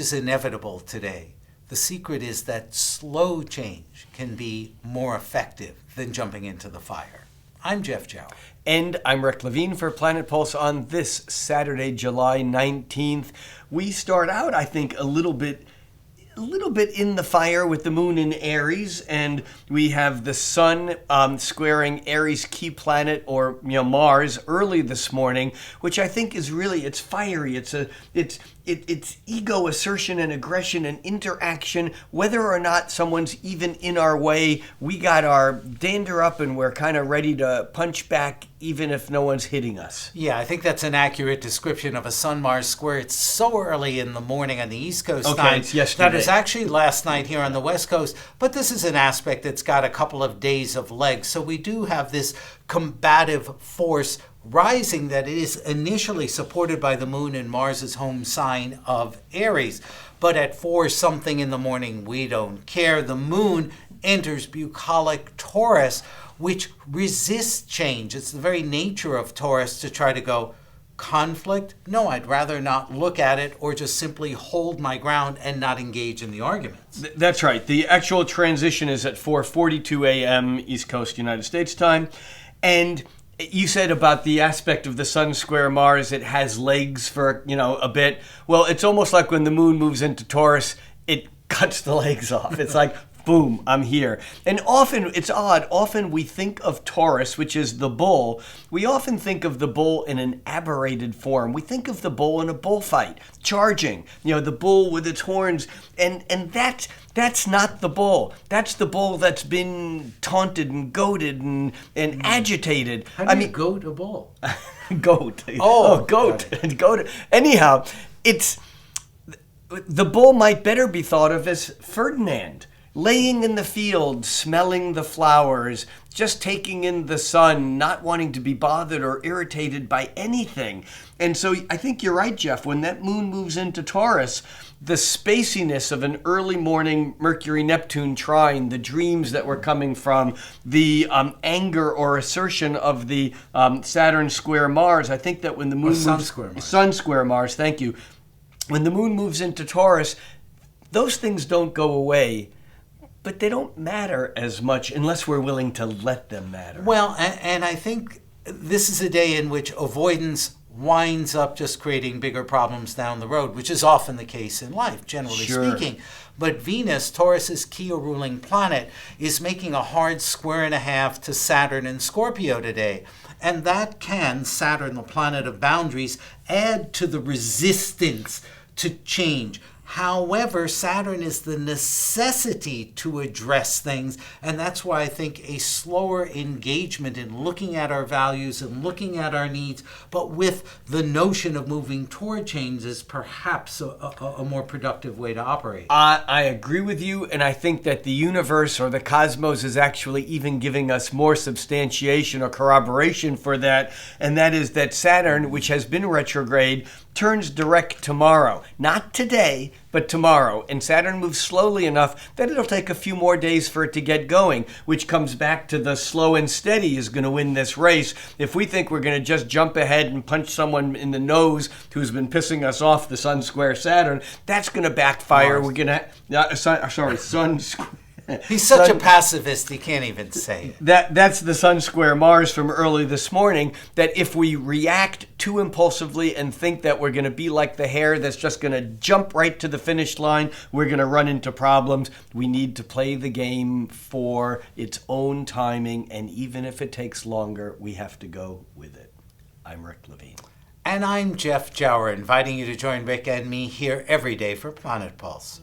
is inevitable today. The secret is that slow change can be more effective than jumping into the fire. I'm Jeff Jower. And I'm Rick Levine for Planet Pulse on this Saturday, July 19th. We start out, I think, a little bit in the fire with the moon in Aries, and we have the sun squaring Aries key planet, or Mars, early this morning, which I think is really, it's fiery. It's ego assertion and aggression and interaction. Whether or not someone's even in our way, we got our dander up and we're kind of ready to punch back even if no one's hitting us. Yeah, I think that's an accurate description of a Sun-Mars square. It's so early in the morning on the East Coast time. It's yesterday. That is actually last night here on the West Coast, but this is an aspect that's got a couple of days of legs. So we do have this combative force rising that is initially supported by the moon in Mars's home sign of Aries. But at 4 something in the morning, we don't care. The moon enters bucolic Taurus, which resists change. It's the very nature of Taurus to try to go, conflict? No, I'd rather not look at it, or just simply hold my ground and not engage in the arguments. That's right. The actual transition is at 4:42 a.m. East Coast United States time. And you said about the aspect of the sun square Mars, it has legs for, a bit. Well, it's almost like when the moon moves into Taurus, it cuts the legs off. It's like, boom, I'm here. And often, it's odd, often we think of Taurus, which is the bull, we often think of the bull in an aberrated form. We think of the bull in a bullfight, charging, the bull with its horns, and that's not the bull. That's the bull that's been taunted and goaded and agitated. How do you goad a bull? Goat. Oh, goat. Goat. Anyhow, the bull might better be thought of as Ferdinand, laying in the field, smelling the flowers, just taking in the sun, not wanting to be bothered or irritated by anything. And so I think you're right, Jeff. When that moon moves into Taurus, the spaciness of an early morning Mercury-Neptune trine, the dreams that were coming from, the anger or assertion of the Saturn square Mars, I think that when the moon Sun square Mars, thank you. When the moon moves into Taurus, those things don't go away, but they don't matter as much unless we're willing to let them matter. Well, and I think this is a day in which avoidance winds up just creating bigger problems down the road, which is often the case in life, generally speaking. But Venus, Taurus's key ruling planet, is making a hard square and a half to Saturn in Scorpio today. And that can, Saturn, the planet of boundaries, add to the resistance to change. However, Saturn is the necessity to address things, and that's why I think a slower engagement in looking at our values and looking at our needs, but with the notion of moving toward change, is perhaps a more productive way to operate. I agree with you, and I think that the universe or the cosmos is actually even giving us more substantiation or corroboration for that, and that is that Saturn, which has been retrograde, turns direct tomorrow. Not today, but tomorrow. And Saturn moves slowly enough that it'll take a few more days for it to get going, which comes back to the slow and steady is going to win this race. If we think we're going to just jump ahead and punch someone in the nose who's been pissing us off, the sun square Saturn, that's going to backfire. We're going to... sun square... He's such a pacifist, he can't even say it. That's the sun square Mars from early this morning, that if we react too impulsively and think that we're going to be like the hare that's just going to jump right to the finish line, we're going to run into problems. We need to play the game for its own timing, and even if it takes longer, we have to go with it. I'm Rick Levine. And I'm Jeff Jower, inviting you to join Rick and me here every day for Planet Pulse.